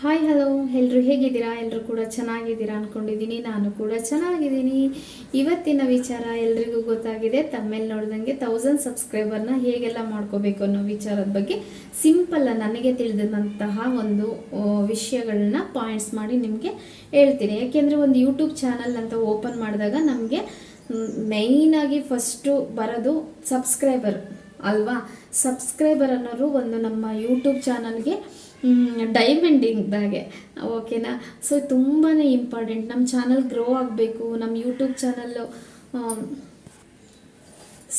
Hi hello ಎಲ್ಲರೂ ಹೇಗಿದ್ದೀರಾ? ಎಲ್ಲರೂ ಕೂಡ ಚೆನ್ನಾಗಿದ್ದೀರಾ ಅಂದ್ಕೊಂಡಿದ್ದೀನಿ. ನಾನು ಕೂಡ ಚೆನ್ನಾಗಿದ್ದೀನಿ. ಇವತ್ತಿನ ವಿಚಾರ ಎಲ್ರಿಗೂ ಗೊತ್ತಾಗಿದೆ. ತಮ್ಮೇಲೆ ನೋಡ್ದಂಗೆ 1000 ಸಬ್ಸ್ಕ್ರೈಬರ್ನ ಹೇಗೆಲ್ಲ ಮಾಡ್ಕೋಬೇಕು ಅನ್ನೋ ವಿಚಾರದ ಬಗ್ಗೆ ಸಿಂಪಲ್ ನನಗೆ ತಿಳಿದಂತಹ ಒಂದು ವಿಷಯಗಳನ್ನ ಪಾಯಿಂಟ್ಸ್ ಮಾಡಿ ನಿಮಗೆ ಹೇಳ್ತೀನಿ. ಯಾಕೆಂದರೆ ಒಂದು ಯೂಟ್ಯೂಬ್ ಚಾನಲ್ ಅಂತ ಓಪನ್ ಮಾಡಿದಾಗ ನಮಗೆ ಮೇಯ್ನಾಗಿ ಫಸ್ಟು ಬರೋದು ಸಬ್ಸ್ಕ್ರೈಬರ್ ಅಲ್ವಾ? ಸಬ್ಸ್ಕ್ರೈಬರ್ ಅನ್ನೋರು ಒಂದು ನಮ್ಮ ಯೂಟ್ಯೂಬ್ ಚಾನಲ್ಗೆ ಡೈಮಂಡಿಂಗ್ದಾಗೆ, ಓಕೆನಾ? ಸೊ ತುಂಬಾ ಇಂಪಾರ್ಟೆಂಟ್. ನಮ್ಮ ಚಾನಲ್ ಗ್ರೋ ಆಗಬೇಕು. ನಮ್ಮ ಯೂಟ್ಯೂಬ್ ಚಾನಲ್ಲು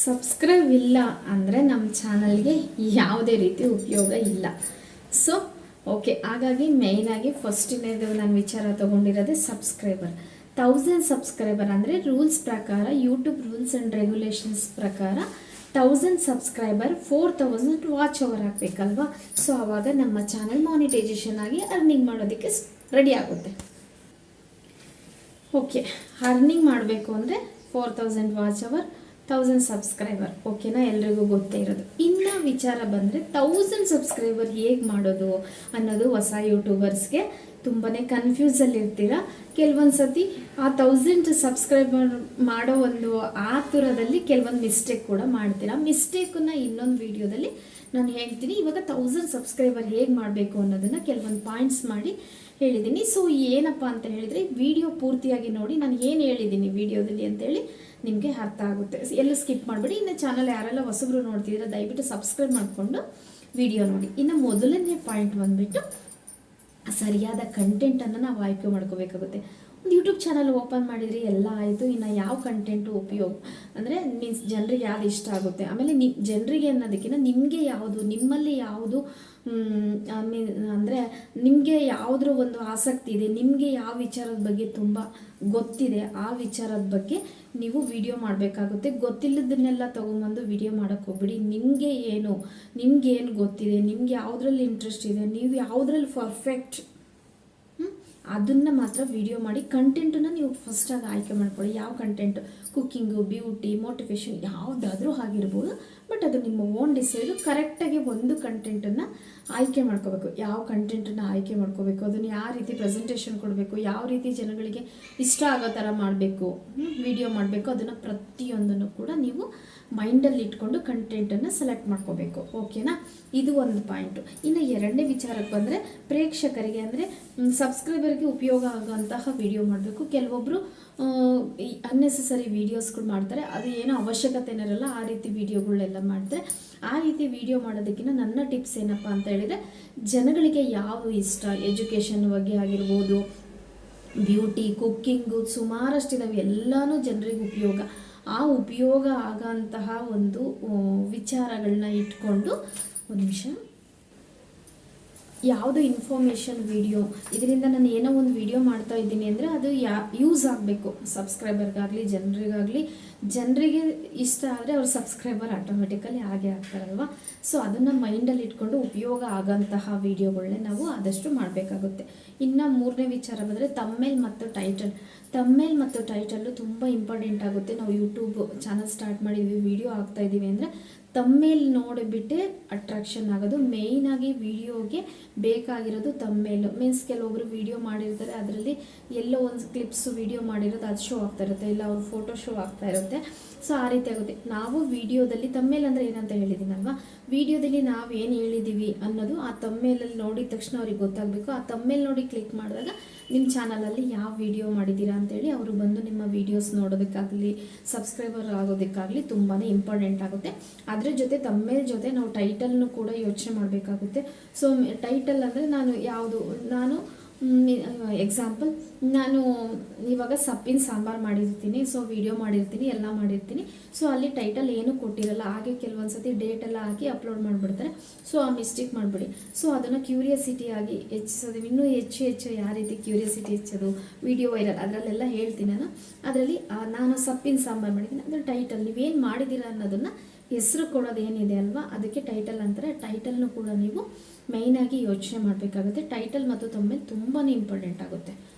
ಸಬ್ಸ್ಕ್ರೈಬ್ ಇಲ್ಲ ಅಂದರೆ ನಮ್ಮ ಚಾನಲ್ಗೆ ಯಾವುದೇ ರೀತಿ ಉಪಯೋಗ ಇಲ್ಲ. ಸೊ ಓಕೆ, ಹಾಗಾಗಿ ಮೇಯ್ನಾಗಿ ಫಸ್ಟಿನೇದು ನಾನು ವಿಚಾರ ತೊಗೊಂಡಿರೋದೇ ಸಬ್ಸ್ಕ್ರೈಬರ್. 1000 ಸಬ್ಸ್ಕ್ರೈಬರ್ ಅಂದರೆ ರೂಲ್ಸ್ ಪ್ರಕಾರ, ಯೂಟ್ಯೂಬ್ ರೂಲ್ಸ್ ಆ್ಯಂಡ್ ರೆಗ್ಯುಲೇಷನ್ಸ್ ಪ್ರಕಾರ 1000 ಸಬ್ಸ್ಕ್ರೈಬರ್ 4000 ವಾಚ್ ಅವರ್ ಆಗಬೇಕಲ್ವಾ? ಸೊ ಆವಾಗ ನಮ್ಮ ಚಾನಲ್ ಮಾನಿಟೈಸೇಷನ್ ಆಗಿ ಅರ್ನಿಂಗ್ ಮಾಡೋದಕ್ಕೆ ರೆಡಿ ಆಗುತ್ತೆ. ಓಕೆ, ಅರ್ನಿಂಗ್ ಮಾಡಬೇಕು ಅಂದರೆ 4000 ವಾಚ್ ಅವರ್, 1000 ಸಬ್ಸ್ಕ್ರೈಬರ್, ಓಕೆನಾ? ಎಲ್ರಿಗೂ ಗೊತ್ತೇ ಇರೋದು. ಇನ್ನು ವಿಚಾರ ಬಂದರೆ 1000 ಸಬ್ಸ್ಕ್ರೈಬರ್ ಹೇಗೆ ಮಾಡೋದು ಅನ್ನೋದು ಹೊಸ ಯೂಟ್ಯೂಬರ್ಸ್ಗೆ ತುಂಬಾ ಕನ್ಫ್ಯೂಸಲ್ಲಿ ಇರ್ತೀರ. ಕೆಲವೊಂದು ಸತಿ ಆ 1000 ಸಬ್ಸ್ಕ್ರೈಬರ್ ಮಾಡೋ ಒಂದು ಆತುರದಲ್ಲಿ ಕೆಲವೊಂದು ಮಿಸ್ಟೇಕ್ ಕೂಡ ಮಾಡ್ತೀರಾ. ಮಿಸ್ಟೇಕನ್ನು ಇನ್ನೊಂದು ವಿಡಿಯೋದಲ್ಲಿ ನಾನು ಹೇಳ್ತೀನಿ. ಇವಾಗ 1000 ಸಬ್ಸ್ಕ್ರೈಬರ್ ಹೇಗೆ ಮಾಡಬೇಕು ಅನ್ನೋದನ್ನು ಕೆಲವೊಂದು ಪಾಯಿಂಟ್ಸ್ ಮಾಡಿ ಹೇಳಿದ್ದೀನಿ. ಸೊ ಏನಪ್ಪ ಅಂತ ಹೇಳಿದರೆ ವಿಡಿಯೋ ಪೂರ್ತಿಯಾಗಿ ನೋಡಿ, ನಾನು ಏನು ಹೇಳಿದ್ದೀನಿ ವಿಡಿಯೋದಲ್ಲಿ ಅಂತೇಳಿ ನಿಮಗೆ ಅರ್ಥ ಆಗುತ್ತೆ. ಎಲ್ಲ ಸ್ಕಿಪ್ ಮಾಡಬೇಡಿ. ಇನ್ನು ಚಾನಲ್ ಯಾರೆಲ್ಲ ಹೊಸಬ್ರು ನೋಡ್ತಿದ್ದೀರಾ ದಯವಿಟ್ಟು ಸಬ್ಸ್ಕ್ರೈಬ್ ಮಾಡಿಕೊಂಡು ವಿಡಿಯೋ ನೋಡಿ. ಇನ್ನು ಮೊದಲನೇ ಪಾಯಿಂಟ್ ಬಂದುಬಿಟ್ಟು ಸರಿಯಾದ ಕಂಟೆಂಟನ್ನು ನಾವು ಆಯ್ಕೆ ಮಾಡ್ಕೋಬೇಕಾಗುತ್ತೆ. ಒಂದು ಯೂಟ್ಯೂಬ್ ಚಾನಲ್ ಓಪನ್ ಮಾಡಿದ್ರಿ, ಎಲ್ಲ ಆಯಿತು. ಇನ್ನು ಯಾವ ಕಂಟೆಂಟು ಉಪಯೋಗ ಅಂದರೆ ಮೀನ್ಸ್ ಜನರಿಗೆ ಯಾವ್ದು ಇಷ್ಟ ಆಗುತ್ತೆ, ಆಮೇಲೆ ಜನರಿಗೆ ಅನ್ನೋದಕ್ಕಿಂತ ನಿಮಗೆ ಯಾವುದು, ನಿಮ್ಮಲ್ಲಿ ಯಾವುದು ಅಂದರೆ ನಿಮಗೆ ಯಾವುದ್ರ ಒಂದು ಆಸಕ್ತಿ ಇದೆ, ನಿಮಗೆ ಯಾವ ವಿಚಾರದ ಬಗ್ಗೆ ತುಂಬ ಗೊತ್ತಿದೆ, ಆ ವಿಚಾರದ ಬಗ್ಗೆ ನೀವು ವಿಡಿಯೋ ಮಾಡಬೇಕಾಗುತ್ತೆ. ಗೊತ್ತಿಲ್ಲದನ್ನೆಲ್ಲ ತೊಗೊಂಬಂದು ವಿಡಿಯೋ ಮಾಡೋಕ್ಕೆ ಹೋಗ್ಬಿಡಿ. ನಿಮಗೇನು ಗೊತ್ತಿದೆ, ನಿಮ್ಗೆ ಯಾವುದ್ರಲ್ಲಿ ಇಂಟ್ರೆಸ್ಟ್ ಇದೆ, ನೀವು ಯಾವುದ್ರಲ್ಲಿ ಪರ್ಫೆಕ್ಟ್ ಅದನ್ನು ಮಾತ್ರ ವಿಡಿಯೋ ಮಾಡಿ. ಕಂಟೆಂಟನ್ನು ನೀವು ಫಸ್ಟಾಗಿ ಆಯ್ಕೆ ಮಾಡ್ಕೊಳ್ಳಿ. ಯಾವ ಕಂಟೆಂಟು, ಕುಕ್ಕಿಂಗು, ಬ್ಯೂಟಿ, ಮೋಟಿವೇಶನ್ ಯಾವುದಾದ್ರೂ ಆಗಿರ್ಬೋದು. ಬಟ್ ಅದು ನಿಮ್ಮ ಓನ್ ಡಿಸೈಡು. ಕರೆಕ್ಟಾಗಿ ಒಂದು ಕಂಟೆಂಟನ್ನು ಆಯ್ಕೆ ಮಾಡ್ಕೋಬೇಕು. ಯಾವ ಕಂಟೆಂಟನ್ನು ಆಯ್ಕೆ ಮಾಡ್ಕೋಬೇಕು, ಅದನ್ನು ಯಾವ ರೀತಿ ಪ್ರೆಸೆಂಟೇಷನ್ ಕೊಡಬೇಕು, ಯಾವ ರೀತಿ ಜನಗಳಿಗೆ ಇಷ್ಟ ಆಗೋ ಥರ ಮಾಡಬೇಕು, ವಿಡಿಯೋ ಮಾಡಬೇಕು, ಅದನ್ನು ಪ್ರತಿಯೊಂದನ್ನು ಕೂಡ ನೀವು ಮೈಂಡಲ್ಲಿ ಇಟ್ಕೊಂಡು ಕಂಟೆಂಟನ್ನು ಸೆಲೆಕ್ಟ್ ಮಾಡ್ಕೋಬೇಕು, ಓಕೆನಾ? ಇದು ಒಂದು ಪಾಯಿಂಟು. ಇನ್ನು ಎರಡನೇ ವಿಚಾರಕ್ಕೆ ಬಂದರೆ ಪ್ರೇಕ್ಷಕರಿಗೆ ಅಂದರೆ ಸಬ್ಸ್ಕ್ರೈಬರ್ಗೆ ಉಪಯೋಗ ಆಗೋಂತಹ ವಿಡಿಯೋ ಮಾಡಬೇಕು. ಕೆಲವೊಬ್ಬರು ಅನ್ನೆಸೆಸರಿ ವೀಡಿಯೋಸ್ಗಳು ಮಾಡ್ತಾರೆ, ಅದು ಏನೋ ಅವಶ್ಯಕತೆನೇ ಇರಲ್ಲ, ಆ ರೀತಿ ವೀಡಿಯೋಗಳೆಲ್ಲ ಮಾಡ್ತಾರೆ. ಆ ರೀತಿ ವಿಡಿಯೋ ಮಾಡೋದಕ್ಕಿಂತ ನನ್ನ ಟಿಪ್ಸ್ ಏನಪ್ಪ ಅಂತ ಹೇಳಿದರೆ, ಜನಗಳಿಗೆ ಯಾವುದು ಇಷ್ಟ, ಎಜುಕೇಷನ್ ಬಗ್ಗೆ ಆಗಿರ್ಬೋದು, ಬ್ಯೂಟಿ, ಕುಕ್ಕಿಂಗು, ಸುಮಾರಷ್ಟಿದಾವೆ, ಎಲ್ಲನೂ ಜನರಿಗೆ ಉಪಯೋಗ. ಆ ಉಪಯೋಗ ಆಗೋಂತಹ ಒಂದು ವಿಚಾರಗಳನ್ನ ಇಟ್ಕೊಂಡು, ಒಂದು ನಿಮಿಷ, ಯಾವುದು ಇನ್ಫಾರ್ಮೇಷನ್ ವಿಡಿಯೋ, ಇದರಿಂದ ನಾನು ಏನೋ ಒಂದು ವಿಡಿಯೋ ಮಾಡ್ತಾ ಇದ್ದೀನಿ ಅಂದರೆ ಅದು ಯೂಸ್ ಆಗಬೇಕು ಸಬ್ಸ್ಕ್ರೈಬರ್ಗಾಗಲಿ ಜನರಿಗಾಗಲಿ. ಜನರಿಗೆ ಇಷ್ಟ ಆದರೆ ಅವ್ರ ಸಬ್ಸ್ಕ್ರೈಬರ್ ಆಟೋಮೆಟಿಕಲಿ ಆಗೇ ಆಗ್ತಾರಲ್ವ. ಸೊ ಅದನ್ನು ಮೈಂಡಲ್ಲಿ ಇಟ್ಕೊಂಡು ಉಪಯೋಗ ಆಗೋಂತಹ ವಿಡಿಯೋಗಳನ್ನೇ ನಾವು ಆದಷ್ಟು ಮಾಡಬೇಕಾಗುತ್ತೆ. ಇನ್ನು ಮೂರನೇ ವಿಚಾರ ಬಂದರೆ ತಮ್ಮೇಲ್ ಮತ್ತು ಟೈಟಲ್ಲು ತುಂಬ ಇಂಪಾರ್ಟೆಂಟ್ ಆಗುತ್ತೆ. ನಾವು ಯೂಟ್ಯೂಬ್ ಚಾನಲ್ ಸ್ಟಾರ್ಟ್ ಮಾಡಿದ್ವಿ, ವಿಡಿಯೋ ಆಗ್ತಾಯಿದ್ದೀವಿ ಅಂದರೆ ತಮ್ಮೇಲ್ ನೋಡಿಬಿಟ್ಟೆ ಅಟ್ರಾಕ್ಷನ್ ಆಗೋದು. ಮೇಯ್ನಾಗಿ ವಿಡಿಯೋಗೆ ಬೇಕಾಗಿರೋದು ತಮ್ಮೇಲು. ಮೀನ್ಸ್ ಕೆಲವೊಬ್ಬರು ವಿಡಿಯೋ ಮಾಡಿರ್ತಾರೆ, ಅದರಲ್ಲಿ ಎಲ್ಲೋ ಒಂದು ಕ್ಲಿಪ್ಸು ವಿಡಿಯೋ ಮಾಡಿರೋದು ಅದು ಶೋ ಆಗ್ತಾ ಇರುತ್ತೆ, ಇಲ್ಲ ಅವ್ರ ಫೋಟೋ ಶೋ ಆಗ್ತಾ ಇರುತ್ತೆ. ಸೊ ಆ ರೀತಿ ಆಗುತ್ತೆ. ನಾವು ವಿಡಿಯೋದಲ್ಲಿ ತಮ್ಮೇಲ್ ಅಂದರೆ ಏನಂತ ಹೇಳಿದ್ದೀನಲ್ವಾ, ವಿಡಿಯೋದಲ್ಲಿ ನಾವು ಏನು ಹೇಳಿದ್ದೀವಿ ಅನ್ನೋದು ಆ ತಮ್ಮೇಲಲ್ಲಿ ನೋಡಿದ ತಕ್ಷಣ ಅವ್ರಿಗೆ ಗೊತ್ತಾಗಬೇಕು. ಆ ತಮ್ಮೇಲ್ ನೋಡಿ ಕ್ಲಿಕ್ ಮಾಡಿದಾಗ ನಿಮ್ಮ ಚಾನಲಲ್ಲಿ ಯಾವ ವಿಡಿಯೋ ಮಾಡಿದ್ದೀರಾ ಅಂತೇಳಿ ಅವರು ಬಂದು ನಿಮ್ಮ ವೀಡಿಯೋಸ್ ನೋಡೋದಕ್ಕಾಗಲಿ ಸಬ್ಸ್ಕ್ರೈಬರ್ ಆಗೋದಕ್ಕಾಗಲಿ ತುಂಬಾ ಇಂಪಾರ್ಟೆಂಟ್ ಆಗುತ್ತೆ. ಅದರ ಜೊತೆ ತಮ್ಮೇಲ್ ಜೊತೆ ನಾವು ಟೈಟಲ್ನು ಕೂಡ ಯೋಚನೆ ಮಾಡಬೇಕಾಗುತ್ತೆ. ಸೊ ಟೈಟಲ್ ಅಂದರೆ ನಾನು ಎಕ್ಸಾಂಪಲ್, ನಾನು ಇವಾಗ ಸೊಪ್ಪಿನ ಸಾಂಬಾರು ಮಾಡಿರ್ತೀನಿ, ಸೊ ವಿಡಿಯೋ ಮಾಡಿರ್ತೀನಿ, ಎಲ್ಲ ಮಾಡಿರ್ತೀನಿ. ಸೊ ಅಲ್ಲಿ ಟೈಟಲ್ ಏನೂ ಕೊಟ್ಟಿರಲ್ಲ, ಹಾಗೆ ಕೆಲವೊಂದು ಸತಿ ಡೇಟೆಲ್ಲ ಹಾಕಿ ಅಪ್ಲೋಡ್ ಮಾಡಿಬಿಡ್ತಾರೆ. ಸೊ ಆ ಮಿಸ್ಟೇಕ್ ಮಾಡಿಬಿಡಿ. ಸೊ ಅದನ್ನು ಕ್ಯೂರಿಯಾಸಿಟಿ ಆಗಿ ಹೆಚ್ಚಿಸೋದು, ಇನ್ನೂ ಹೆಚ್ಚು ಯಾವ ರೀತಿ ಕ್ಯೂರಿಯಾಸಿಟಿ ಹೆಚ್ಚೋದು, ವಿಡಿಯೋ ವೈರಲ್, ಅದರಲ್ಲೆಲ್ಲ ಹೇಳ್ತೀನಿ ನಾನು. ಅದರಲ್ಲಿ ನಾನು ಸೊಪ್ಪಿನ ಸಾಂಬಾರು ಮಾಡಿದ್ದೀನಿ, ಅದರ ಟೈಟಲ್ ನೀವೇನು ಮಾಡಿದ್ದೀರಾ ಅನ್ನೋದನ್ನು ಹೆಸರು ಕೊಡೋದು ಏನಿದೆ ಅಲ್ವಾ, ಅದಕ್ಕೆ ಟೈಟಲ್ ಅಂತಾರೆ. ಟೈಟಲ್ನು ಕೂಡ ನೀವು ಮೇಯ್ನಾಗಿ ಯೋಚನೆ ಮಾಡಬೇಕಾಗುತ್ತೆ. ಟೈಟಲ್ ಮತ್ತು ತಮ್ಮೇಲ್ ತುಂಬಾ ಇಂಪಾರ್ಟೆಂಟ್ ಆಗುತ್ತೆ,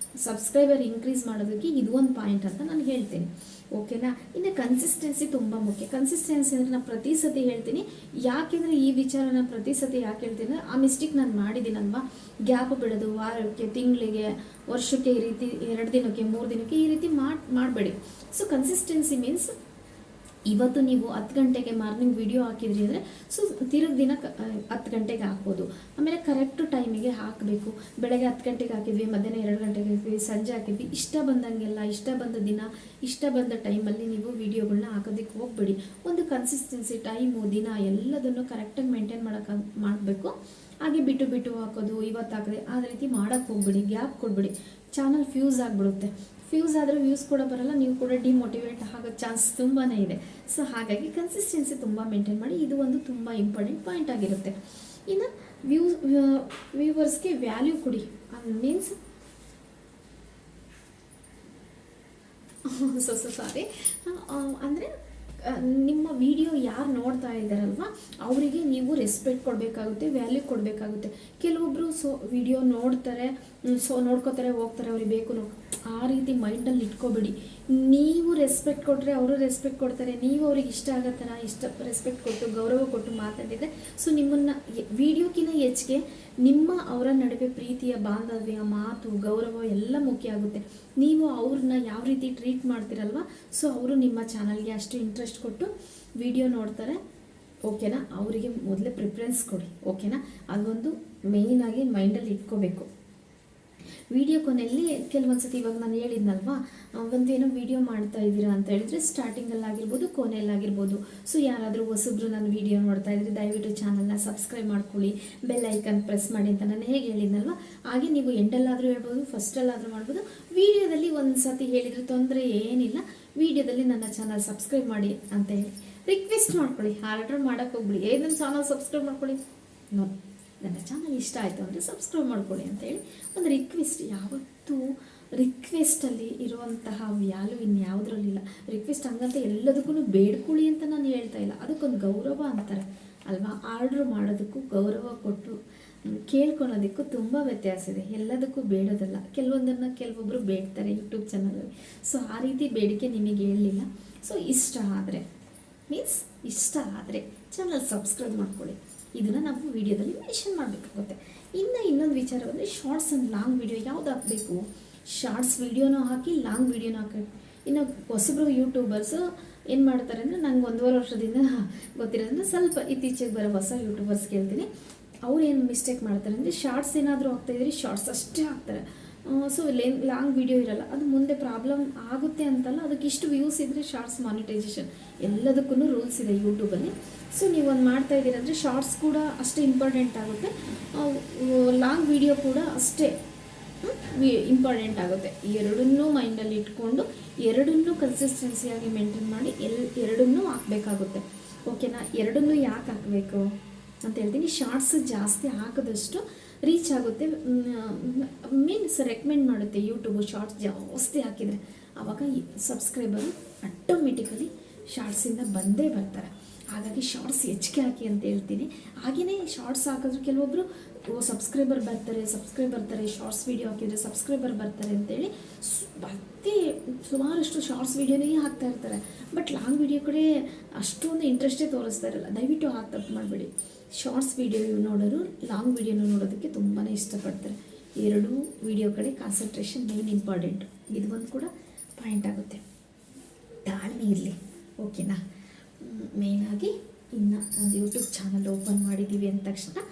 ಸಬ್ಸ್ಕ್ರೈಬರ್ ಇನ್ಕ್ರೀಸ್ ಮಾಡೋದಕ್ಕೆ ಇದು ಒಂದು ಪಾಯಿಂಟ್ ಅಂತ ನಾನು ಹೇಳ್ತೀನಿ, ಓಕೆನಾ. ಇನ್ನು ಕನ್ಸಿಸ್ಟೆನ್ಸಿ ತುಂಬ ಮುಖ್ಯ. ಕನ್ಸಿಸ್ಟೆನ್ಸಿ ಅಂದರೆ ನಾನು ಪ್ರತಿ ಸತಿ ಹೇಳ್ತೀನಿ, ಯಾಕೆಂದರೆ ಈ ವಿಚಾರ ನಾನು ಪ್ರತಿ ಸತಿ ಯಾಕೆ ಹೇಳ್ತೀನಿ ಅಂದರೆ, ಆ ಮಿಸ್ಟೇಕ್ ನಾನು ಮಾಡಿದ್ದೀನಲ್ವಾ, ಗ್ಯಾಪ್ ಬಿಡೋದು ವಾರಕ್ಕೆ, ತಿಂಗಳಿಗೆ, ವರ್ಷಕ್ಕೆ, ಈ ರೀತಿ 2 ದಿನಕ್ಕೆ 3 ದಿನಕ್ಕೆ ಈ ರೀತಿ ಮಾಡಬೇಡಿ. ಸೊ ಕನ್ಸಿಸ್ಟೆನ್ಸಿ ಮೀನ್ಸ್ ಇವತ್ತು ನೀವು 10 ಗಂಟೆಗೆ ಮಾರ್ನಿಂಗ್ ವಿಡಿಯೋ ಹಾಕಿದ್ರಿ ಅಂದರೆ ಸೊ ತಿರುಗಿ ದಿನ 10 ಗಂಟೆಗೆ ಹಾಕ್ಬೋದು. ಆಮೇಲೆ ಕರೆಕ್ಟು ಟೈಮಿಗೆ ಹಾಕಬೇಕು. ಬೆಳಗ್ಗೆ 10 ಗಂಟೆಗೆ ಹಾಕಿದ್ವಿ, ಮಧ್ಯಾಹ್ನ 2 ಗಂಟೆಗೆ ಹಾಕಿದ್ವಿ, ಸಂಜೆ ಹಾಕಿದ್ವಿ, ಇಷ್ಟ ಬಂದಂಗೆಲ್ಲ, ಇಷ್ಟ ಬಂದ ದಿನ, ಇಷ್ಟ ಬಂದ ಟೈಮಲ್ಲಿ ನೀವು ವಿಡಿಯೋಗಳನ್ನ ಹಾಕೋದಕ್ಕೆ ಹೋಗಬೇಡಿ. ಒಂದು ಕನ್ಸಿಸ್ಟೆನ್ಸಿ, ಟೈಮು, ದಿನ ಎಲ್ಲದನ್ನು ಕರೆಕ್ಟಾಗಿ ಮೇಂಟೈನ್ ಮಾಡಬೇಕು. ಹಾಗೆ ಬಿಟ್ಟು ಬಿಟ್ಟು ಹಾಕೋದು, ಇವತ್ತು ಹಾಕಿದೆ ಆ ರೀತಿ ಮಾಡೋಕ್ಕೆ ಹೋಗ್ಬೇಡಿ, ಗ್ಯಾಪ್ ಕೊಡಬೇಡಿ. ಚಾನಲ್ ಫ್ಯೂಸ್ ಆಗಿಬಿಡುತ್ತೆ. ಫ್ಯೂಸ್ ಆದರೆ ವ್ಯೂಸ್ ಕೂಡ ಬರಲ್ಲ, ನೀವು ಕೂಡ ಡಿಮೋಟಿವೇಟ್ ಆಗೋ ಚಾನ್ಸ್ ತುಂಬಾ ಇದೆ. ಸೊ ಹಾಗಾಗಿ ಕನ್ಸಿಸ್ಟೆನ್ಸಿ ತುಂಬ ಮೇಂಟೈನ್ ಮಾಡಿ. ಇದು ಒಂದು ತುಂಬ ಇಂಪಾರ್ಟೆಂಟ್ ಪಾಯಿಂಟ್ ಆಗಿರುತ್ತೆ. ಇನ್ನು ವ್ಯೂವರ್ಸ್ಗೆ ವ್ಯಾಲ್ಯೂ ಕೊಡಿ. ಮೀನ್ಸ್ ಸಾರಿ ಅಂದರೆ ನಿಮ್ಮ ವಿಡಿಯೋ ಯಾರು ನೋಡ್ತಾ ಇದ್ದಾರಲ್ವ ಅವರಿಗೆ ನೀವು ರೆಸ್ಪೆಕ್ಟ್ ಕೊಡಬೇಕಾಗುತ್ತೆ, ವ್ಯಾಲ್ಯೂ ಕೊಡಬೇಕಾಗುತ್ತೆ. ಕೆಲವೊಬ್ಬರು ವಿಡಿಯೋ ನೋಡ್ತಾರೆ, ನೋಡ್ಕೋತಾರೆ, ಹೋಗ್ತಾರೆ, ಅವ್ರಿಗೆ ಬೇಕು ಆ ರೀತಿ ಮೈಂಡಲ್ಲಿ ಇಟ್ಕೋಬೇಡಿ. ನೀವು ರೆಸ್ಪೆಕ್ಟ್ ಕೊಟ್ಟರೆ ಅವರು ರೆಸ್ಪೆಕ್ಟ್ ಕೊಡ್ತಾರೆ. ನೀವು ಅವ್ರಿಗೆ ಇಷ್ಟ ಆಗೋ ಥರ ರೆಸ್ಪೆಕ್ಟ್ ಕೊಟ್ಟು, ಗೌರವ ಕೊಟ್ಟು ಮಾತಾಡಿದರೆ ಸೊ ನಿಮ್ಮನ್ನು ವಿಡಿಯೋಕ್ಕಿಂತ ಹೆಚ್ಚಿಗೆ ಅವರ ನಡುವೆ ಪ್ರೀತಿಯ ಬಾಂಧವ್ಯ, ಮಾತು, ಗೌರವ ಎಲ್ಲ ಮುಖ್ಯ ಆಗುತ್ತೆ. ನೀವು ಅವ್ರನ್ನ ಯಾವ ರೀತಿ ಟ್ರೀಟ್ ಮಾಡ್ತೀರಲ್ವ ಸೊ ಅವರು ನಿಮ್ಮ ಚಾನಲ್ಗೆ ಅಷ್ಟು ಇಂಟ್ರೆಸ್ಟ್ ಕೊಟ್ಟು ವಿಡಿಯೋ ನೋಡ್ತಾರೆ, ಓಕೆನಾ. ಅವರಿಗೆ ಮೊದಲೇ ಪ್ರಿಫರೆನ್ಸ್ ಕೊಡಿ, ಓಕೆನಾ. ಅದೊಂದು ಮೇಯ್ನಾಗಿ ಮೈಂಡಲ್ಲಿ ಇಟ್ಕೋಬೇಕು. ವಿಡಿಯೋ ಕೊನೆಯಲ್ಲಿ ಕೆಲವೊಂದು ಸತಿ ಇವಾಗ ನಾನು ಹೇಳಿದ್ನಲ್ವಾ, ಒಂದೇನೋ ವಿಡಿಯೋ ಮಾಡ್ತಾ ಇದ್ದೀರಾ ಅಂತ ಹೇಳಿದ್ರೆ ಸ್ಟಾರ್ಟಿಂಗಲ್ಲಾಗಿರ್ಬೋದು, ಕೊನೆಯಲ್ಲಾಗಿರ್ಬೋದು. ಸೊ ಯಾರಾದರೂ ಹೊಸಬ್ರು ನನ್ನ ವಿಡಿಯೋ ನೋಡ್ತಾ ಇದ್ರೆ ದಯವಿಟ್ಟು ಚಾನಲ್ನ ಸಬ್ಸ್ಕ್ರೈಬ್ ಮಾಡ್ಕೊಳ್ಳಿ, ಬೆಲ್ ಐಕನ್ ಪ್ರೆಸ್ ಮಾಡಿ ಅಂತ ನಾನು ಹೇಗೆ ಹೇಳಿದ್ನಲ್ವ, ಹಾಗೆ ನೀವು ಎಂಡಲ್ಲಾದರೂ ಹೇಳ್ಬೋದು, ಫಸ್ಟಲ್ಲಾದರೂ ಮಾಡ್ಬೋದು. ವಿಡಿಯೋದಲ್ಲಿ ಒಂದು ಸತಿ ಹೇಳಿದರೆ ತೊಂದರೆ ಏನಿಲ್ಲ. ವಿಡಿಯೋದಲ್ಲಿ ನನ್ನ ಚಾನಲ್ ಸಬ್ಸ್ಕ್ರೈಬ್ ಮಾಡಿ ಅಂತ ಹೇಳಿ ರಿಕ್ವೆಸ್ಟ್ ಮಾಡ್ಕೊಳ್ಳಿ. ಆರ್ಡರ್ ಮಾಡೋಕ್ಕೆ ಹೋಗ್ಬಿಡಿ, ನನ್ನ ಚಾನಲ್ ಸಬ್ಸ್ಕ್ರೈಬ್ ಮಾಡ್ಕೊಳ್ಳಿ, ನೋ, ನನ್ನ ಚಾನಲ್ ಇಷ್ಟ ಆಯಿತು ಅಂದರೆ ಸಬ್ಸ್ಕ್ರೈಬ್ ಮಾಡ್ಕೊಳ್ಳಿ ಅಂತೇಳಿ ಒಂದು ರಿಕ್ವೆಸ್ಟ್. ಯಾವತ್ತೂ ರಿಕ್ವೆಸ್ಟಲ್ಲಿ ಇರುವಂತಹ ವ್ಯಾಲ್ಯೂ ಇನ್ಯಾವುದ್ರಲ್ಲಿಲ್ಲ. ರಿಕ್ವೆಸ್ಟ್ ಹಂಗಂತ ಎಲ್ಲದಕ್ಕೂ ಬೇಡ್ಕೊಳ್ಳಿ ಅಂತ ನಾನು ಹೇಳ್ತಾ ಇಲ್ಲ, ಅದಕ್ಕೊಂದು ಗೌರವ ಅಂತಾರೆ ಅಲ್ವಾ. ಆರ್ಡ್ರ್ ಮಾಡೋದಕ್ಕೂ ಗೌರವ ಕೊಟ್ಟು ಕೇಳ್ಕೊಳೋದಕ್ಕೂ ತುಂಬ ವ್ಯತ್ಯಾಸ ಇದೆ. ಎಲ್ಲದಕ್ಕೂ ಬೇಡೋದಲ್ಲ, ಕೆಲವೊಬ್ಬರು ಬೇಡ್ತಾರೆ ಯೂಟ್ಯೂಬ್ ಚಾನಲಲ್ಲಿ. ಸೊ ಆ ರೀತಿ ಬೇಡಿಕೆ ನಿಮಗೆ ಹೇಳಲಿಲ್ಲ. ಸೊ ಇಷ್ಟ ಆದರೆ ಮೀನ್ಸ್ ಇಷ್ಟ ಆದರೆ ಚಾನಲ್ ಸಬ್ಸ್ಕ್ರೈಬ್ ಮಾಡ್ಕೊಳ್ಳಿ. ಇದನ್ನು ನಾವು ವಿಡಿಯೋದಲ್ಲಿ ಮೆನ್ಷನ್ ಮಾಡಬೇಕಾಗುತ್ತೆ. ಇನ್ನೊಂದು ವಿಚಾರ ಬಂದರೆ ಶಾರ್ಟ್ಸ್ ಆ್ಯಂಡ್ ಲಾಂಗ್ ವಿಡಿಯೋ ಯಾವ್ದು ಹಾಕಬೇಕು. ಶಾರ್ಟ್ಸ್ ವಿಡಿಯೋನೂ ಹಾಕಿ, ಲಾಂಗ್ ವಿಡಿಯೋನೂ ಹಾಕಿ. ಇನ್ನು ಹೊಸಬ್ರು ಯೂಟ್ಯೂಬರ್ಸು ಏನು ಮಾಡ್ತಾರೆ ಅಂದರೆ, ನಂಗೆ 1.5 ವರ್ಷದಿಂದ ಗೊತ್ತಿರೋದ್ರಿಂದ ಸ್ವಲ್ಪ ಇತ್ತೀಚೆಗೆ ಬರೋ ಹೊಸ ಯೂಟ್ಯೂಬರ್ಸ್ ಕೇಳ್ತೀನಿ. ಅವ್ರು ಏನು ಮಿಸ್ಟೇಕ್ ಮಾಡ್ತಾರೆ ಅಂದರೆ, ಶಾರ್ಟ್ಸ್ ಏನಾದರೂ ಹಾಕ್ತಾಯಿದ್ರೆ ಶಾರ್ಟ್ಸ್ ಅಷ್ಟೇ ಹಾಕ್ತಾರೆ. ಸೊ ಲಾಂಗ್ ವಿಡಿಯೋ ಇರಲ್ಲ. ಅದು ಮುಂದೆ ಪ್ರಾಬ್ಲಮ್ ಆಗುತ್ತೆ ಅಂತಲ್ಲ, ಅದಕ್ಕೆ ಇಷ್ಟು ವ್ಯೂಸ್ ಇದ್ದರೆ ಶಾರ್ಟ್ಸ್ ಮಾನಿಟೈಸೇಷನ್ ಎಲ್ಲದಕ್ಕೂ ರೂಲ್ಸ್ ಇದೆ ಯೂಟ್ಯೂಬಲ್ಲಿ. ಸೊ ನೀವು ಒಂದು ಮಾಡ್ತಾ ಇದ್ದೀರಂದರೆ ಶಾರ್ಟ್ಸ್ ಕೂಡ ಅಷ್ಟೇ ಇಂಪಾರ್ಟೆಂಟ್ ಆಗುತ್ತೆ, ಲಾಂಗ್ ವಿಡಿಯೋ ಕೂಡ ಅಷ್ಟೇ ಇಂಪಾರ್ಟೆಂಟ್ ಆಗುತ್ತೆ. ಎರಡನ್ನೂ ಮೈಂಡಲ್ಲಿ ಇಟ್ಕೊಂಡು ಎರಡನ್ನೂ ಕನ್ಸಿಸ್ಟೆನ್ಸಿಯಾಗಿ ಮೇಂಟೈನ್ ಮಾಡಿ ಎರಡನ್ನೂ ಹಾಕಬೇಕಾಗುತ್ತೆ, ಓಕೆನಾ. ಎರಡನ್ನೂ ಯಾಕೆ ಹಾಕಬೇಕು ಅಂತ ಹೇಳ್ತೀನಿ. ಶಾರ್ಟ್ಸ್ ಜಾಸ್ತಿ ಹಾಕಿದಷ್ಟು ರೀಚ್ ಆಗುತ್ತೆ, ಮೀನ್ಸ್ ರೆಕಮೆಂಡ್ ಮಾಡುತ್ತೆ ಯೂಟ್ಯೂಬು. ಶಾರ್ಟ್ಸ್ ಜಾಸ್ತಿ ಹಾಕಿದರೆ ಆವಾಗ ಸಬ್ಸ್ಕ್ರೈಬರು ಆಟೋಮೆಟಿಕಲಿ ಶಾರ್ಟ್ಸಿಂದ ಬಂದೇ ಬರ್ತಾರೆ. ಹಾಗಾಗಿ ಶಾರ್ಟ್ಸ್ ಹೆಚ್ಚಿಗೆ ಹಾಕಿ ಅಂತ ಹೇಳ್ತೀನಿ. ಹಾಗೆಯೇ ಶಾರ್ಟ್ಸ್ ಹಾಕಿದ್ರು ಕೆಲವೊಬ್ಬರು ಸಬ್ಸ್ಕ್ರೈಬರ್ ಬರ್ತಾರೆ, ಶಾರ್ಟ್ಸ್ ವೀಡಿಯೋ ಹಾಕಿದರೆ ಸಬ್ಸ್ಕ್ರೈಬರ್ ಬರ್ತಾರೆ ಅಂತೇಳಿ ಸುಮಾರಷ್ಟು ಶಾರ್ಟ್ಸ್ ವೀಡಿಯೋನೇ ಹಾಕ್ತಾ ಇರ್ತಾರೆ. ಬಟ್ ಲಾಂಗ್ ವೀಡಿಯೋ ಕಡೆ ಅಷ್ಟೊಂದು ಇಂಟ್ರೆಸ್ಟೇ ತೋರಿಸ್ತಾ ಇರಲ್ಲ. ದಯವಿಟ್ಟು ಆ ತಪ್ಪು ಮಾಡಬೇಡಿ. ಶಾರ್ಟ್ಸ್ ವೀಡಿಯೋ ನೋಡೋರು ಲಾಂಗ್ ವೀಡಿಯೋನ ನೋಡೋದಕ್ಕೆ ತುಂಬಾ ಇಷ್ಟಪಡ್ತಾರೆ. ಎರಡೂ ವೀಡಿಯೋ ಕಡೆ ಕಾನ್ಸಂಟ್ರೇಷನ್ ಮೇನ್ ಇಂಪಾರ್ಟೆಂಟ್. ಇದು ಒಂದು ಕೂಡ ಪಾಯಿಂಟ್ ಆಗುತ್ತೆ. ತಾಳ್ಮೆ ಇರಲಿ, ಓಕೆನಾ. ಮೇಯ್ನಾಗಿ ಇನ್ನು ಒಂದು ಯೂಟ್ಯೂಬ್ ಚಾನಲ್ ಓಪನ್ ಮಾಡಿದ್ದೀವಿ ಅಂದ ತಕ್ಷಣ,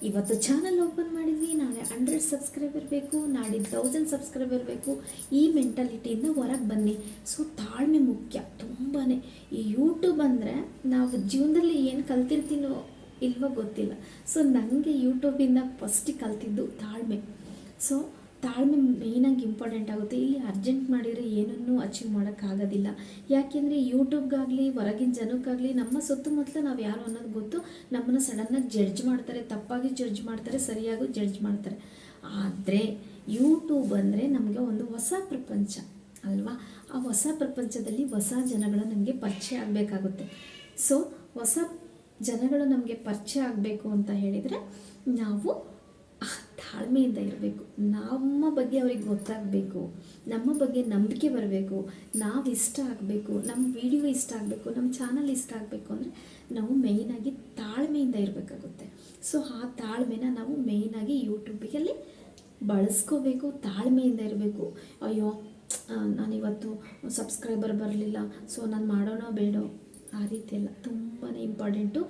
ಇವತ್ತು ಚಾನಲ್ ಓಪನ್ ಮಾಡಿದ್ವಿ, ನಾಳೆ 100 ಸಬ್ಸ್ಕ್ರೈಬರ್ ಬೇಕು, ನಾಡಿದ್ದು 1000 ಸಬ್ಸ್ಕ್ರೈಬರ್ ಬೇಕು. ಈ ಮೆಂಟಾಲಿಟಿಯಿಂದ ಹೊರಗೆ ಬನ್ನಿ. ಸೊ ತಾಳ್ಮೆ ಮುಖ್ಯ ತುಂಬಾ. ಈ ಯೂಟ್ಯೂಬ್ ಅಂದರೆ ನಾವು ಜೀವನದಲ್ಲಿ ಏನು ಕಲ್ತಿರ್ತೀನೋ ಇಲ್ವೋ ಗೊತ್ತಿಲ್ಲ. ಸೊ ನನಗೆ ಯೂಟ್ಯೂಬಿಂದ ಫಸ್ಟಿಗೆ ಕಲ್ತಿದ್ದು ತಾಳ್ಮೆ. ಸೊ ತಾಳ್ಮೆ ಮೇಯ್ನಾಗಿ ಇಂಪಾರ್ಟೆಂಟ್ ಆಗುತ್ತೆ. ಇಲ್ಲಿ ಅರ್ಜೆಂಟ್ ಮಾಡಿದರೆ ಏನನ್ನೂ ಅಚೀವ್ ಮಾಡೋಕ್ಕಾಗೋದಿಲ್ಲ. ಯಾಕೆಂದರೆ ಯೂಟ್ಯೂಬ್ಗಾಗಲಿ ಹೊರಗಿನ ಜನಕ್ಕಾಗಲಿ ನಮ್ಮ ಸುತ್ತಮುತ್ತಲ ನಾವು ಯಾರು ಅನ್ನೋದು ಗೊತ್ತು. ನಮ್ಮನ್ನು ಸಡನ್ನಾಗಿ ಜಡ್ಜ್ ಮಾಡ್ತಾರೆ, ತಪ್ಪಾಗಿ ಜಡ್ಜ್ ಮಾಡ್ತಾರೆ, ಸರಿಯಾಗಿ ಜಡ್ಜ್ ಮಾಡ್ತಾರೆ. ಆದರೆ ಯೂಟ್ಯೂಬ್ ಅಂದರೆ ನಮಗೆ ಒಂದು ಹೊಸ ಪ್ರಪಂಚ ಅಲ್ವಾ. ಆ ಹೊಸ ಪ್ರಪಂಚದಲ್ಲಿ ಹೊಸ ಜನಗಳು ನಮಗೆ ಪರಿಚಯ ಆಗಬೇಕಾಗುತ್ತೆ. ಸೊ ಹೊಸ ಜನಗಳು ನಮಗೆ ಪರಿಚಯ ಆಗಬೇಕು ಅಂತ ಹೇಳಿದರೆ ನಾವು ತಾಳ್ಮೆಯಿಂದ ಇರಬೇಕು. ನಮ್ಮ ಬಗ್ಗೆ ಅವ್ರಿಗೆ ಗೊತ್ತಾಗಬೇಕು, ನಮ್ಮ ಬಗ್ಗೆ ನಂಬಿಕೆ ಬರಬೇಕು, ನಾವು ಇಷ್ಟ ಆಗಬೇಕು, ನಮ್ಮ ವಿಡಿಯೋ ಇಷ್ಟ ಆಗಬೇಕು, ನಮ್ಮ ಚಾನಲ್ ಇಷ್ಟ ಆಗಬೇಕು ಅಂದರೆ ನಾವು ಮೇಯ್ನಾಗಿ ತಾಳ್ಮೆಯಿಂದ ಇರಬೇಕಾಗುತ್ತೆ. ಸೊ ಆ ತಾಳ್ಮೆನ ನಾವು ಮೇಯ್ನಾಗಿ ಯೂಟ್ಯೂಬಿಗಲ್ಲಿ ಬಳಸ್ಕೋಬೇಕು, ತಾಳ್ಮೆಯಿಂದ ಇರಬೇಕು. ಅಯ್ಯೋ ನಾನಿವತ್ತು ಸಬ್ಸ್ಕ್ರೈಬರ್ ಬರಲಿಲ್ಲ, ಸೊ ನಾನು ಮಾಡೋಣ ಬೇಡೋ, ಆ ರೀತಿ ಎಲ್ಲ ತುಂಬಾ ಇಂಪಾರ್ಟೆಂಟು.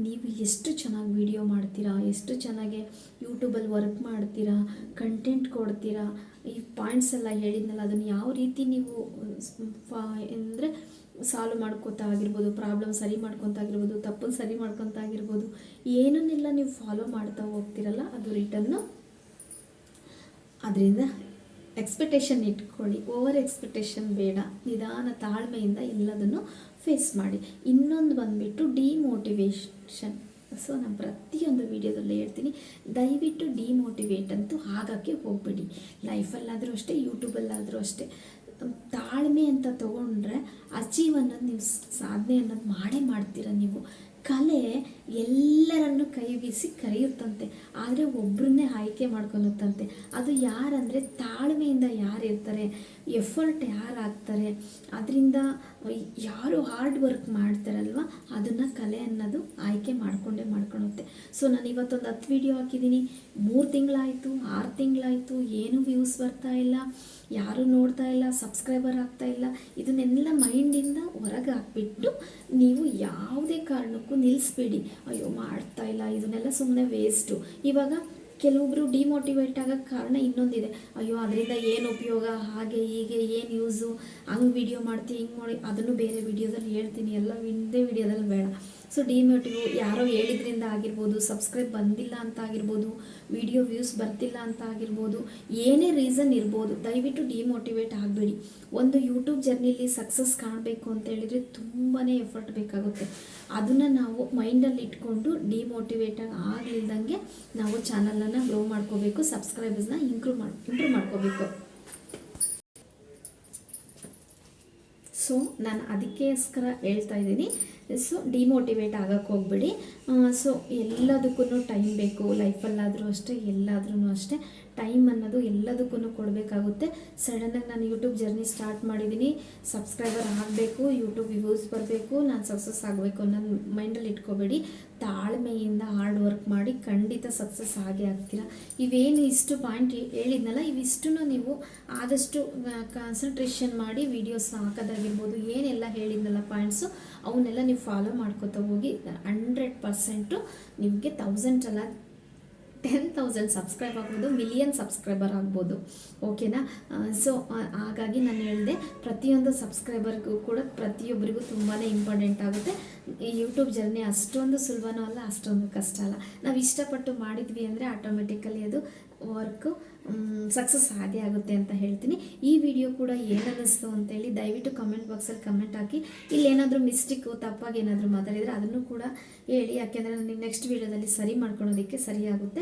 ನೀವು ಎಷ್ಟು ಚೆನ್ನಾಗಿ ವೀಡಿಯೋ ಮಾಡ್ತೀರಾ, ಎಷ್ಟು ಚೆನ್ನಾಗಿ ಯೂಟ್ಯೂಬಲ್ಲಿ ವರ್ಕ್ ಮಾಡ್ತೀರಾ, ಕಂಟೆಂಟ್ ಕೊಡ್ತೀರಾ, ಈ ಪಾಯಿಂಟ್ಸ್ ಎಲ್ಲ ಹೇಳಿದ್ನಲ್ಲ ಅದನ್ನು ಯಾವ ರೀತಿ ನೀವು ಅಂದರೆ ಸಾಲ್ವ್ ಮಾಡ್ಕೊತಾ ಆಗಿರ್ಬೋದು, ಪ್ರಾಬ್ಲಮ್ ಸರಿ ಮಾಡ್ಕೊತಾ ಆಗಿರ್ಬೋದು, ತಪ್ಪನ್ನು ಸರಿ ಮಾಡ್ಕೊತಾ ಆಗಿರ್ಬೋದು, ಏನನ್ನೆಲ್ಲ ನೀವು ಫಾಲೋ ಮಾಡ್ತಾ ಹೋಗ್ತಿರಲ್ಲ ಅದು ರಿಟರ್ನು. ಅದರಿಂದ ಎಕ್ಸ್ಪೆಕ್ಟೇಷನ್ ಇಟ್ಕೊಳ್ಳಿ, ಓವರ್ ಎಕ್ಸ್ಪೆಕ್ಟೇಷನ್ ಬೇಡ, ನಿಧಾನ ತಾಳ್ಮೆಯಿಂದ ಎಲ್ಲದನ್ನು ಫೇಸ್ ಮಾಡಿ. ಇನ್ನೊಂದು ಬಂದುಬಿಟ್ಟು ಡಿಮೋಟಿವೇಷನ್. ಸೊ ನಾನು ಪ್ರತಿಯೊಂದು ವೀಡಿಯೋದಲ್ಲೇ ಹೇಳ್ತೀನಿ, ದಯವಿಟ್ಟು ಡಿಮೋಟಿವೇಟ್ ಅಂತೂ ಆಗೋಕ್ಕೆ ಹೋಗಬೇಡಿ. ಲೈಫಲ್ಲಾದರೂ ಅಷ್ಟೇ, ಯೂಟ್ಯೂಬಲ್ಲಾದರೂ ಅಷ್ಟೇ. ತಾಳ್ಮೆ ಅಂತ ತೊಗೊಂಡ್ರೆ ಅಚೀವ್ ಅನ್ನೋದು ನೀವು ಸಾಧನೆ ಅನ್ನೋದು ಮಾಡೇ ಮಾಡ್ತೀರ. ನೀವು ಕಲೆ ಎಲ್ಲರನ್ನು ಕೈ ಬೀಸಿ ಕರೆಯುತ್ತಂತೆ, ಆದರೆ ಒಬ್ಬರನ್ನೇ ಆಯ್ಕೆ ಮಾಡ್ಕೊಳುತ್ತಂತೆ. ಅದು ಯಾರಂದರೆ ತಾಳ್ಮೆಯಿಂದ ಯಾರು ಇರ್ತಾರೆ, ಎಫರ್ಟ್ ಯಾರು ಹಾಕ್ತಾರೆ, ಅದರಿಂದ ಯಾರು ಹಾರ್ಡ್ ವರ್ಕ್ ಮಾಡ್ತಾರಲ್ವ ಅದನ್ನು ಕಲೆ ಅನ್ನೋದು ಆಯ್ಕೆ ಮಾಡ್ಕೊಳುತ್ತೆ. ಸೊ ನಾನು ಇವತ್ತೊಂದು 10 ವೀಡಿಯೋ ಹಾಕಿದ್ದೀನಿ, 3 ತಿಂಗಳಾಯಿತು, 6 ತಿಂಗಳಾಯಿತು, ಏನೂ ವ್ಯೂಸ್ ಬರ್ತಾ ಇಲ್ಲ, ಯಾರೂ ನೋಡ್ತಾ ಇಲ್ಲ, ಸಬ್ಸ್ಕ್ರೈಬರ್ ಆಗ್ತಾ ಇಲ್ಲ. ಇದನ್ನೆಲ್ಲ ಮೈಂಡಿಂದ ಹೊರಗೆ ಹಾಕ್ಬಿಟ್ಟು ನೀವು ಯಾವುದೇ ಕಾರಣಕ್ಕೂ ನಿಲ್ಲಿಸ್ಬೇಡಿ. ಅಯ್ಯೋ ಮಾಡ್ತಾ ಇಲ್ಲ, ಇದನ್ನೆಲ್ಲ ಸುಮ್ಮನೆ ವೇಸ್ಟು. ಇವಾಗ ಕೆಲವೊಬ್ಬರು ಡಿಮೋಟಿವೇಟ್ ಆಗೋಕ್ಕೆ ಕಾರಣ ಇನ್ನೊಂದಿದೆ, ಅಯ್ಯೋ ಅದರಿಂದ ಏನು ಉಪಯೋಗ, ಹಾಗೆ ಹೀಗೆ ಏನು ಯೂಸು, ಹಂಗೆ ವೀಡಿಯೋ ಮಾಡ್ತೀವಿ, ಹಿಂಗೆ ಮಾಡಿ, ಅದನ್ನು ಬೇರೆ ವೀಡಿಯೋದಲ್ಲಿ ಹೇಳ್ತೀನಿ, ಎಲ್ಲ ಒಂದೇ ವೀಡಿಯೋದಲ್ಲಿ ಬೇಡ. ಸೊ ಯಾರೋ ಹೇಳಿದ್ರಿಂದ ಆಗಿರ್ಬೋದು, ಸಬ್ಸ್ಕ್ರೈಬ್ ಬಂದಿಲ್ಲ ಅಂತ ಆಗಿರ್ಬೋದು, ವಿಡಿಯೋ ವ್ಯೂಸ್ ಬರ್ತಿಲ್ಲ ಅಂತ ಆಗಿರ್ಬೋದು, ಏನೇ ರೀಸನ್ ಇರ್ಬೋದು, ದಯವಿಟ್ಟು ಡಿಮೋಟಿವೇಟ್ ಆಗಬೇಡಿ. ಒಂದು ಯೂಟ್ಯೂಬ್ ಜರ್ನಿಲಿ ಸಕ್ಸಸ್ ಕಾಣಬೇಕು ಅಂತ ಹೇಳಿದರೆ ತುಂಬಾ ಎಫರ್ಟ್ ಬೇಕಾಗುತ್ತೆ. ಅದನ್ನು ನಾವು ಮೈಂಡಲ್ಲಿ ಇಟ್ಕೊಂಡು ಡಿಮೋಟಿವೇಟ್ ಆಗಲಿಲ್ದಂಗೆ ನಾವು ಚಾನಲನ್ನು ಗ್ರೋ ಮಾಡ್ಕೋಬೇಕು, ಸಬ್ಸ್ಕ್ರೈಬರ್ಸ್ನ ಇಂಪ್ರೂವ್ ಮಾಡ್ಕೋಬೇಕು. ಸೊ ನಾನು ಅದಕ್ಕೋಸ್ಕರ ಹೇಳ್ತಾ ಇದ್ದೀನಿ. ಸೊ ಡಿಮೋಟಿವೇಟ್ ಆಗೋಕ್ಕೆ ಹೋಗ್ಬೇಡಿ. ಸೊ ಎಲ್ಲದಕ್ಕೂ ಟೈಮ್ ಬೇಕು, ಲೈಫಲ್ಲಾದರೂ ಅಷ್ಟೇ, ಎಲ್ಲಾದ್ರೂ ಅಷ್ಟೇ ಟೈಮ್ ಅನ್ನೋದು ಎಲ್ಲದಕ್ಕೂ ಕೊಡಬೇಕಾಗುತ್ತೆ. ಸಡನ್ನಾಗಿ ನಾನು ಯೂಟ್ಯೂಬ್ ಜರ್ನಿ ಸ್ಟಾರ್ಟ್ ಮಾಡಿದ್ದೀನಿ, ಸಬ್ಸ್ಕ್ರೈಬರ್ ಆಗಬೇಕು, ಯೂಟ್ಯೂಬ್ ವ್ಯೂಸ್ ಬರಬೇಕು, ನಾನು ಸಕ್ಸಸ್ ಆಗಬೇಕು ಅನ್ನೋದು ಮೈಂಡಲ್ಲಿ ಇಟ್ಕೋಬೇಡಿ. ತಾಳ್ಮೆಯಿಂದ ಹಾರ್ಡ್ ವರ್ಕ್ ಮಾಡಿ ಖಂಡಿತ ಸಕ್ಸಸ್ ಆಗೇ ಆಗ್ತೀರಾ. ಇವೇನು ಇಷ್ಟು ಪಾಯಿಂಟ್ ಹೇಳಿದ್ನಲ್ಲ, ಇವಿಷ್ಟನ್ನು ನೀವು ಆದಷ್ಟು ಕಾನ್ಸಂಟ್ರೇಷನ್ ಮಾಡಿ ವೀಡಿಯೋಸ್ ಹಾಕೋದಾಗಿರ್ಬೋದು, ಏನೆಲ್ಲ ಹೇಳಿದ್ನಲ್ಲ ಪಾಯಿಂಟ್ಸು ಅವನ್ನೆಲ್ಲ ನೀವು ಫಾಲೋ ಮಾಡ್ಕೋತಾ ಹೋಗಿ 100% ನಿಮಗೆ 1000 ಅಲ್ಲ 10,000 ಸಬ್ಸ್ಕ್ರೈಬ್ ಆಗ್ಬೋದು, ಮಿಲಿಯನ್ ಸಬ್ಸ್ಕ್ರೈಬರ್ ಆಗ್ಬೋದು. ಓಕೆನಾ? ಸೊ ಹಾಗಾಗಿ ನಾನು ಹೇಳಿದೆ, ಪ್ರತಿಯೊಂದು ಸಬ್ಸ್ಕ್ರೈಬರ್ಗೂ ಕೂಡ ಪ್ರತಿಯೊಬ್ಬರಿಗೂ ತುಂಬಾ ಇಂಪಾರ್ಟೆಂಟ್ ಆಗುತ್ತೆ. ಈ ಯೂಟ್ಯೂಬ್ ಜರ್ನಿ ಅಷ್ಟೊಂದು ಸುಲಭನೂ ಅಲ್ಲ, ಅಷ್ಟೊಂದು ಕಷ್ಟ ಅಲ್ಲ. ನಾವು ಇಷ್ಟಪಟ್ಟು ಮಾಡಿದ್ವಿ ಅಂದರೆ ಆಟೋಮೆಟಿಕಲಿ ಅದು ವರ್ಕು ಸಕ್ಸಸ್ ಆಗೇ ಆಗುತ್ತೆ ಅಂತ ಹೇಳ್ತೀನಿ. ಈ ವಿಡಿಯೋ ಕೂಡ ಏನನ್ನಿಸ್ತು ಅಂತೇಳಿ ದಯವಿಟ್ಟು ಕಮೆಂಟ್ ಬಾಕ್ಸಲ್ಲಿ ಕಮೆಂಟ್ ಹಾಕಿ. ಇಲ್ಲಿ ಏನಾದರೂ ಮಿಸ್ಟೇಕು, ತಪ್ಪಾಗಿ ಏನಾದರೂ ಮಾತಾಡಿದರೆ ಅದನ್ನು ಕೂಡ ಹೇಳಿ, ಯಾಕೆಂದರೆ ನನಗೆ ನೆಕ್ಸ್ಟ್ ವೀಡಿಯೋದಲ್ಲಿ ಸರಿ ಮಾಡ್ಕೊಳೋದಕ್ಕೆ ಸರಿಯಾಗುತ್ತೆ.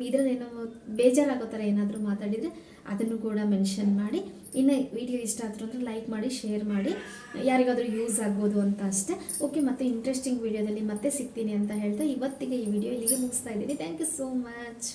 ಇದರಲ್ಲೇನೋ ಬೇಜಾರಾಗೋ ಥರ ಏನಾದರೂ ಮಾತಾಡಿದರೆ ಅದನ್ನು ಕೂಡ ಮೆನ್ಷನ್ ಮಾಡಿ. ಇನ್ನು ವಿಡಿಯೋ ಇಷ್ಟ ಆದರೂ ಅಂದರೆ ಲೈಕ್ ಮಾಡಿ, ಶೇರ್ ಮಾಡಿ, ಯಾರಿಗಾದರೂ ಯೂಸ್ ಆಗ್ಬೋದು ಅಂತ ಅಷ್ಟೇ. ಓಕೆ, ಮತ್ತೆ ಇಂಟ್ರೆಸ್ಟಿಂಗ್ ವೀಡಿಯೋದಲ್ಲಿ ಮತ್ತೆ ಸಿಗ್ತೀನಿ ಅಂತ ಹೇಳ್ತಾ ಇವತ್ತಿಗೆ ಈ ವಿಡಿಯೋ ಇಲ್ಲಿಗೆ ಮುಗಿಸ್ತಾ ಇದ್ದೀನಿ. Thank you so much.